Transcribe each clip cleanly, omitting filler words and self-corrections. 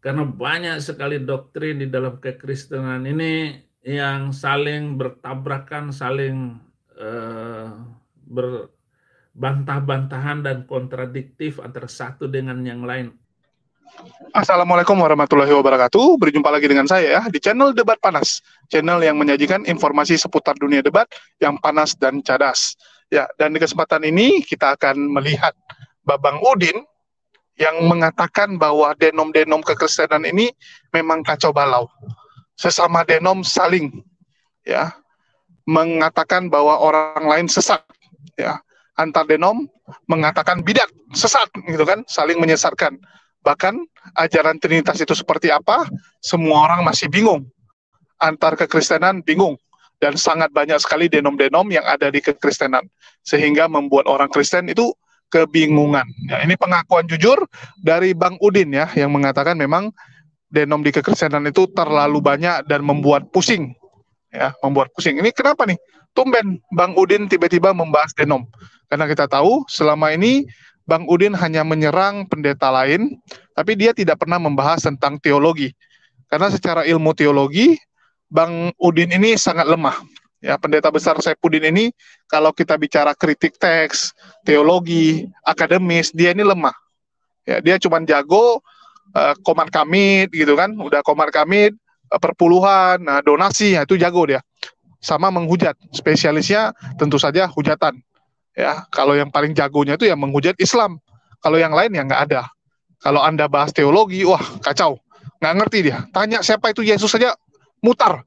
Karena banyak sekali doktrin di dalam kekristenan ini yang saling bertabrakan, saling berbantah-bantahan dan kontradiktif antara satu dengan yang lain. Assalamualaikum warahmatullahi wabarakatuh. Berjumpa lagi dengan saya ya di channel Debat Panas, channel yang menyajikan informasi seputar dunia debat yang panas dan cadas. Ya, dan di kesempatan ini kita akan melihat Babang Udin yang mengatakan bahwa denom-denom kekristenan ini memang kacau balau. Sesama denom saling ya mengatakan bahwa orang lain sesat ya. Antar denom mengatakan bidat, sesat gitu kan, saling menyesatkan. Bahkan ajaran Trinitas itu seperti apa, semua orang masih bingung. Antar kekristenan bingung. Dan sangat banyak sekali denom-denom yang ada di kekristenan. Sehingga membuat orang Kristen itu kebingungan. Ya, ini pengakuan jujur dari Bang Udin ya, yang mengatakan memang denom di kekristenan itu terlalu banyak dan membuat pusing. Ya, membuat pusing. Ini kenapa nih? Tumben Bang Udin tiba-tiba membahas denom. Karena kita tahu selama ini Bang Udin hanya menyerang pendeta lain, tapi dia tidak pernah membahas tentang teologi. Karena secara ilmu teologi, Bang Udin ini sangat lemah. Ya, pendeta besar Saipudin ini, kalau kita bicara kritik teks, teologi, akademis, dia ini lemah. Ya, dia cuma jago komar kamit gitu kan, udah komar kamit, perpuluhan, donasi, itu jago dia. Sama menghujat, spesialisnya tentu saja hujatan. Ya, kalau yang paling jagonya itu yang menghujat Islam. Kalau yang lain ya nggak ada. Kalau Anda bahas teologi, wah kacau. Nggak ngerti dia. Tanya siapa itu Yesus saja, mutar.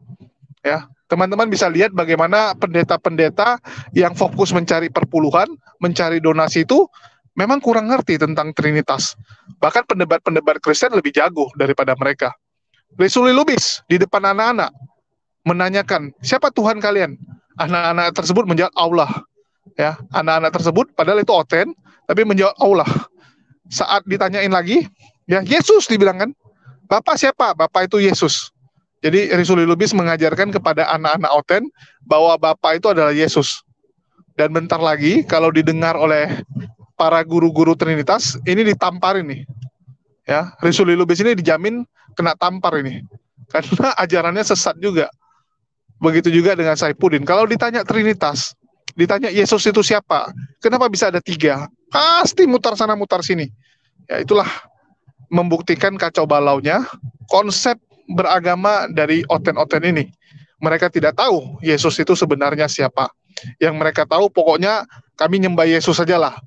Ya, teman-teman bisa lihat bagaimana pendeta-pendeta yang fokus mencari perpuluhan, mencari donasi itu memang kurang ngerti tentang Trinitas. Bahkan pendebat-pendebat Kristen lebih jago daripada mereka. Lesuli Lubis di depan anak-anak menanyakan, siapa Tuhan kalian? Anak-anak tersebut menjawab Allah. Ya, anak-anak tersebut padahal itu oten, tapi menjawab Allah. Saat ditanyain lagi, ya Yesus dibilang kan. Bapak siapa? Bapak itu Yesus. Jadi Risuli Lubis mengajarkan kepada anak-anak oten bahwa Bapak itu adalah Yesus. Dan bentar lagi kalau didengar oleh para guru-guru Trinitas, ini ditampar ini. Ya, Risuli Lubis ini dijamin kena tampar ini. Karena ajarannya sesat juga. Begitu juga dengan Saipudin. Kalau ditanya Trinitas, ditanya Yesus itu siapa? Kenapa bisa ada 3? Pasti mutar sana mutar sini. Ya itulah membuktikan kacau balaunya konsep beragama dari oten-oten ini. Mereka tidak tahu Yesus itu sebenarnya siapa. Yang mereka tahu pokoknya kami nyembah Yesus sajalah.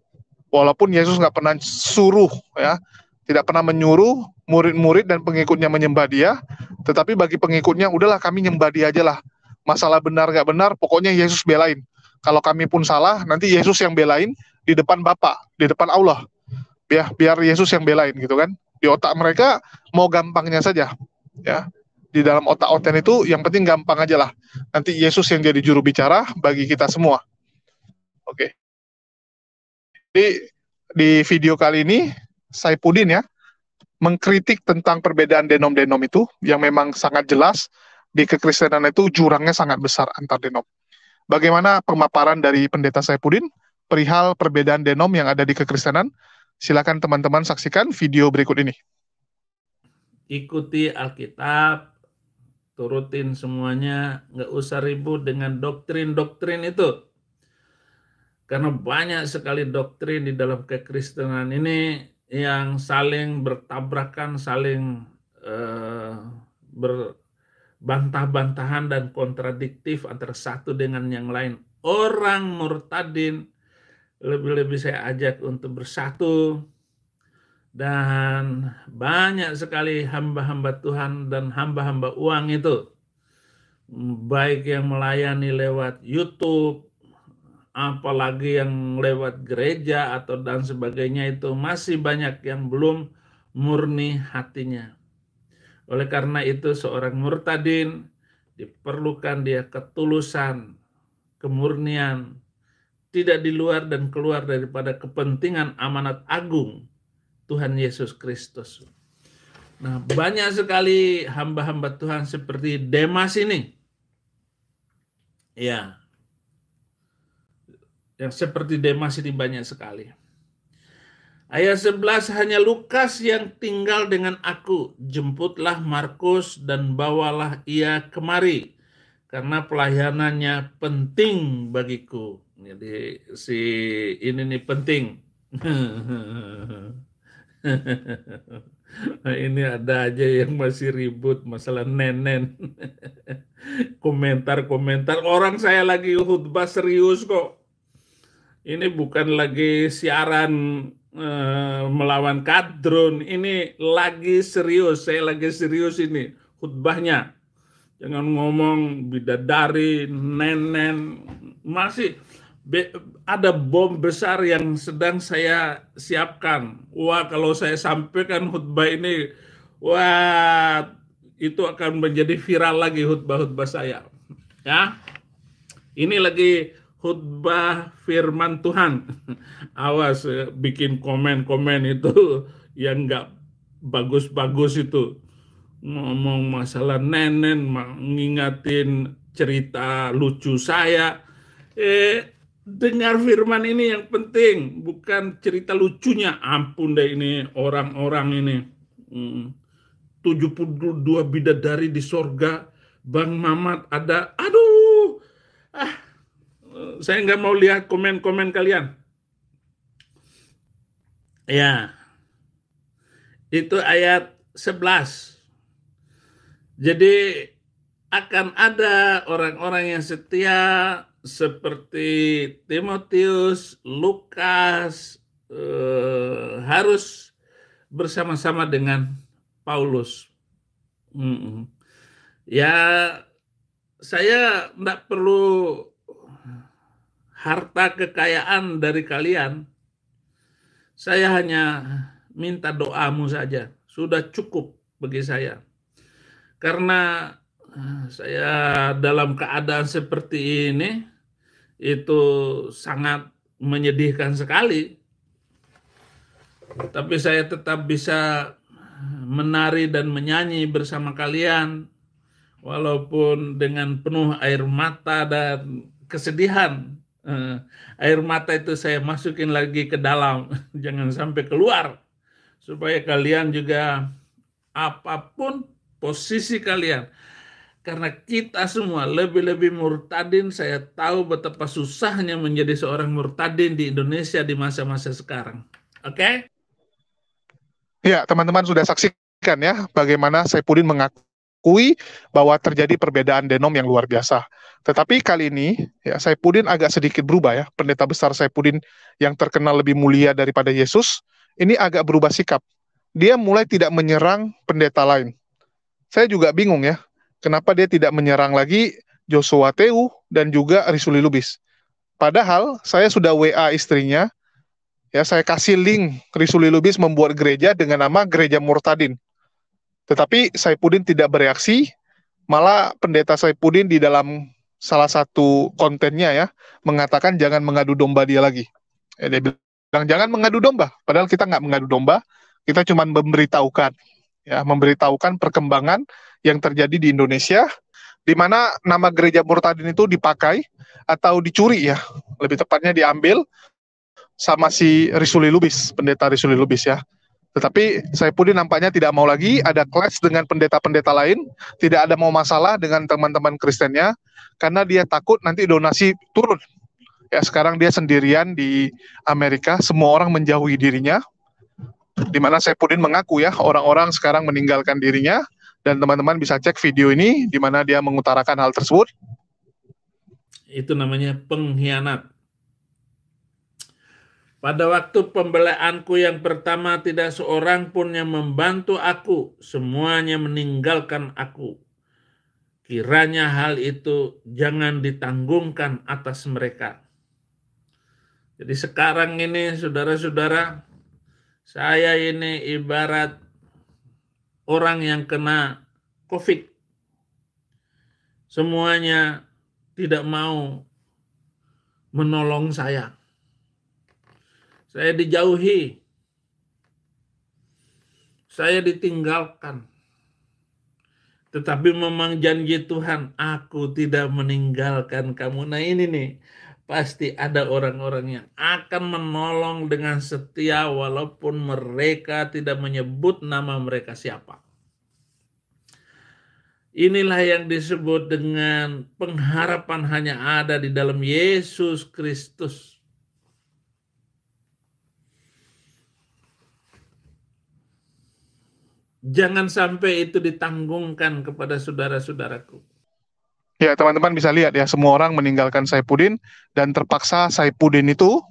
Walaupun Yesus nggak pernah suruh ya, tidak pernah menyuruh murid-murid dan pengikutnya menyembah dia, tetapi bagi pengikutnya udahlah kami nyembah dia aja lah. Masalah benar nggak benar, pokoknya Yesus belain. Kalau kami pun salah, nanti Yesus yang belain di depan Bapa, di depan Allah. Biar Yesus yang belain gitu kan. Di otak mereka mau gampangnya saja. Ya. Di dalam otak oten itu yang penting gampang aja lah. Nanti Yesus yang jadi juru bicara bagi kita semua. Oke. Jadi di video kali ini Saipudin ya mengkritik tentang perbedaan denom-denom itu yang memang sangat jelas di kekristenan itu jurangnya sangat besar antar denom. Bagaimana pemaparan dari pendeta Saipudin perihal perbedaan denom yang ada di kekristenan? Silakan teman-teman saksikan video berikut ini. Ikuti Alkitab, turutin semuanya, nggak usah ribut dengan doktrin-doktrin itu. Karena banyak sekali doktrin di dalam kekristenan ini yang saling bertabrakan, saling berbantah-bantahan dan kontradiktif antara satu dengan yang lain. Orang murtadin lebih-lebih saya ajak untuk bersatu, dan banyak sekali hamba-hamba Tuhan dan hamba-hamba uang itu, baik yang melayani lewat YouTube, apalagi yang lewat gereja atau dan sebagainya, itu masih banyak yang belum murni hatinya. Oleh karena itu seorang murtadin diperlukan dia ketulusan, kemurnian, tidak di luar dan keluar daripada kepentingan amanat agung Tuhan Yesus Kristus. Nah, banyak sekali hamba-hamba Tuhan seperti Demas ini. Ya, yang seperti Demas ini banyak sekali. Ayat 11, hanya Lukas yang tinggal dengan aku. Jemputlah Markus dan bawalah ia kemari, karena pelayanannya penting bagiku. Jadi si ini nih penting. Ini ada aja yang masih ribut masalah nenen. Komentar-komentar. Orang saya lagi khutbah serius kok. Ini bukan lagi siaran melawan kadrun. Ini lagi serius. Saya lagi serius ini khutbahnya. Jangan ngomong bidadari, nenen. Masih ada bom besar yang sedang saya siapkan. Wah, kalau saya sampaikan khutbah ini, wah, itu akan menjadi viral lagi khutbah-khutbah saya. Ya, ini lagi khutbah firman Tuhan. Awas bikin komen-komen itu yang nggak bagus-bagus itu. Ngomong masalah nenen, mengingatin cerita lucu saya. Dengar firman ini yang penting, bukan cerita lucunya. Ampun deh ini orang-orang ini. 72 bidadari di sorga, Bang Mamat ada. Aduh, saya nggak mau lihat komen-komen kalian. Ya, itu ayat 11. Jadi akan ada orang-orang yang setia seperti Timotius, Lukas, harus bersama-sama dengan Paulus. Ya, saya tidak perlu harta kekayaan dari kalian. Saya hanya minta doamu saja. Sudah cukup bagi saya. Karena saya dalam keadaan seperti ini, itu sangat menyedihkan sekali. Tapi saya tetap bisa menari dan menyanyi bersama kalian, walaupun dengan penuh air mata dan kesedihan. Air mata itu saya masukin lagi ke dalam, jangan sampai keluar, supaya kalian juga apapun posisi kalian, karena kita semua lebih-lebih murtadin. Saya tahu betapa susahnya menjadi seorang murtadin di Indonesia di masa-masa sekarang. Oke? Ya, teman-teman sudah saksikan ya bagaimana Saipudin mengakui bahwa terjadi perbedaan denom yang luar biasa. Tetapi kali ini ya Saipudin agak sedikit berubah ya. Pendeta besar Saipudin yang terkenal lebih mulia daripada Yesus, ini agak berubah sikap. Dia mulai tidak menyerang pendeta lain. Saya juga bingung ya, kenapa dia tidak menyerang lagi Joshua Teu dan juga Risuli Lubis. Padahal saya sudah WA istrinya, ya saya kasih link Risuli Lubis membuat gereja dengan nama Gereja Murtadin. Tetapi Saipudin tidak bereaksi, malah pendeta Saipudin di dalam salah satu kontennya ya mengatakan jangan mengadu domba dia lagi. Dia bilang jangan mengadu domba, padahal kita nggak mengadu domba, kita cuma memberitahukan perkembangan yang terjadi di Indonesia, di mana nama gereja Murtadin itu dipakai atau dicuri ya, lebih tepatnya diambil sama si Risuli Lubis, pendeta Risuli Lubis ya. Tetapi Saipudin nampaknya tidak mau lagi ada clash dengan pendeta-pendeta lain, tidak ada mau masalah dengan teman-teman Kristennya, karena dia takut nanti donasi turun. Ya sekarang dia sendirian di Amerika, semua orang menjauhi dirinya, di mana Saipudin mengaku ya orang-orang sekarang meninggalkan dirinya, dan teman-teman bisa cek video ini di mana dia mengutarakan hal tersebut. Itu namanya pengkhianat. Pada waktu pembelaanku yang pertama tidak seorang pun yang membantu aku, semuanya meninggalkan aku. Kiranya hal itu jangan ditanggungkan atas mereka. Jadi sekarang ini saudara-saudara, saya ini ibarat orang yang kena COVID. Semuanya tidak mau menolong saya. Saya dijauhi. Saya ditinggalkan. Tetapi memang janji Tuhan, aku tidak meninggalkan kamu. Nah ini nih, pasti ada orang-orang yang akan menolong dengan setia walaupun mereka tidak menyebut nama mereka siapa. Inilah yang disebut dengan pengharapan hanya ada di dalam Yesus Kristus. Jangan sampai itu ditanggungkan kepada saudara-saudaraku. Ya, teman-teman bisa lihat ya, semua orang meninggalkan Saifuddin dan terpaksa Saifuddin itu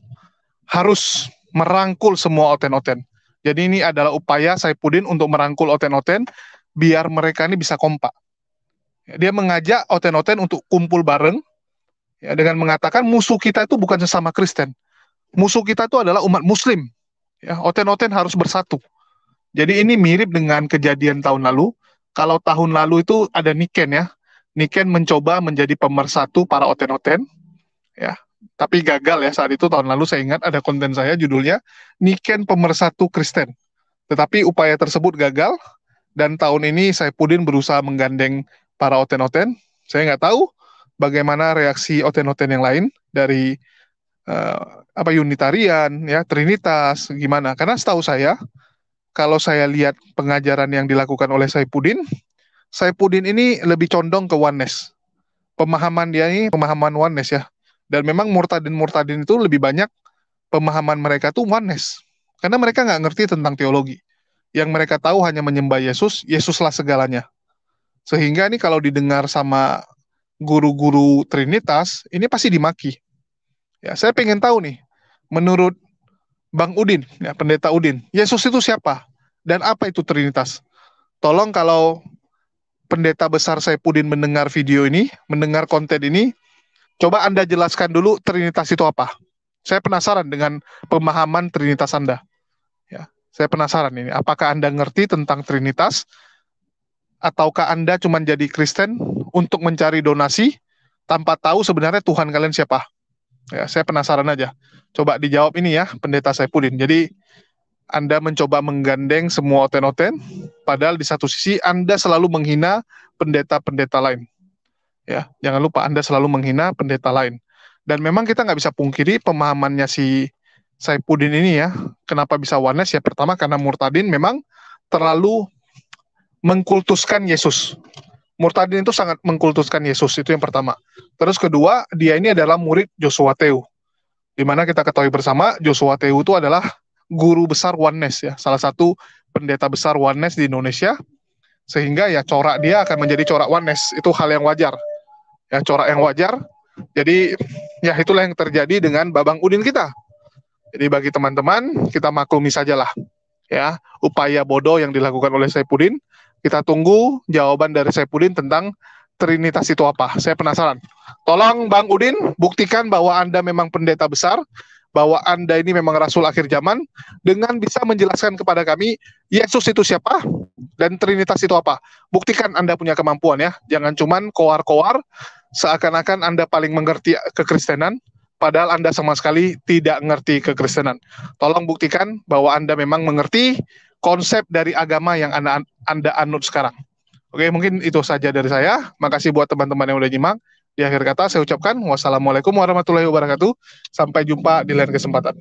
harus merangkul semua oten-oten. Jadi ini adalah upaya Saifuddin untuk merangkul oten-oten biar mereka ini bisa kompak. Dia mengajak oten-oten untuk kumpul bareng ya, dengan mengatakan musuh kita itu bukan sesama Kristen. Musuh kita itu adalah umat Muslim. Ya, oten-oten harus bersatu. Jadi ini mirip dengan kejadian tahun lalu. Kalau tahun lalu itu ada Niken ya. Niken mencoba menjadi pemersatu para oten-oten, ya, tapi gagal ya saat itu tahun lalu. Saya ingat ada konten saya judulnya Niken Pemersatu Kristen. Tetapi upaya tersebut gagal dan tahun ini Saifuddin berusaha menggandeng para oten-oten. Saya nggak tahu bagaimana reaksi oten-oten yang lain dari Unitarian, ya, Trinitas, gimana? Karena setahu saya, kalau saya lihat pengajaran yang dilakukan oleh Saifuddin ini lebih condong ke oneness. Pemahaman dia ini pemahaman oneness ya. Dan memang murtadin itu lebih banyak pemahaman mereka tuh oneness. Karena mereka nggak ngerti tentang teologi. Yang mereka tahu hanya menyembah Yesus, Yesuslah segalanya. Sehingga ini kalau didengar sama guru-guru Trinitas, ini pasti dimaki. Ya, saya pengen tahu nih, menurut Bang Udin, ya, Pendeta Udin, Yesus itu siapa? Dan apa itu Trinitas? Tolong kalau pendeta besar Saifuddin mendengar video ini, mendengar konten ini, coba Anda jelaskan dulu Trinitas itu apa. Saya penasaran dengan pemahaman Trinitas Anda. Ya, saya penasaran ini, apakah Anda ngerti tentang Trinitas, ataukah Anda cuma jadi Kristen untuk mencari donasi, tanpa tahu sebenarnya Tuhan kalian siapa? Ya, saya penasaran aja. Coba dijawab ini ya, Pendeta Saifuddin. Jadi, Anda mencoba menggandeng semua oten-oten, padahal di satu sisi Anda selalu menghina pendeta-pendeta lain. Ya, jangan lupa Anda selalu menghina pendeta lain. Dan memang kita nggak bisa pungkiri pemahamannya si Saifuddin ini ya. Kenapa bisa oneness? Ya pertama karena murtadin memang terlalu mengkultuskan Yesus. Murtadin itu sangat mengkultuskan Yesus, itu yang pertama. Terus kedua, dia ini adalah murid Joshua Teu. Di mana kita ketahui bersama, Joshua Teu itu adalah guru besar oneness ya, salah satu pendeta besar oneness di Indonesia, sehingga ya corak dia akan menjadi corak oneness, itu hal yang wajar ya, corak yang wajar. Jadi ya itulah yang terjadi dengan Babang Udin kita. Jadi bagi teman-teman, kita maklumi sajalah ya upaya bodoh yang dilakukan oleh Saifuddin. Kita tunggu jawaban dari Saifuddin tentang Trinitas itu apa. Saya penasaran. Tolong Bang Udin buktikan bahwa Anda memang pendeta besar, bahwa Anda ini memang Rasul akhir zaman, dengan bisa menjelaskan kepada kami Yesus itu siapa dan Trinitas itu apa. Buktikan Anda punya kemampuan ya. Jangan cuman koar-koar seakan-akan Anda paling mengerti kekristenan, padahal Anda sama sekali tidak mengerti kekristenan. Tolong buktikan bahwa Anda memang mengerti konsep dari agama yang Anda anut sekarang. Oke, mungkin itu saja dari saya. Makasih buat teman-teman yang udah nyimak. Di akhir kata saya ucapkan wassalamualaikum warahmatullahi wabarakatuh. Sampai jumpa di lain kesempatan.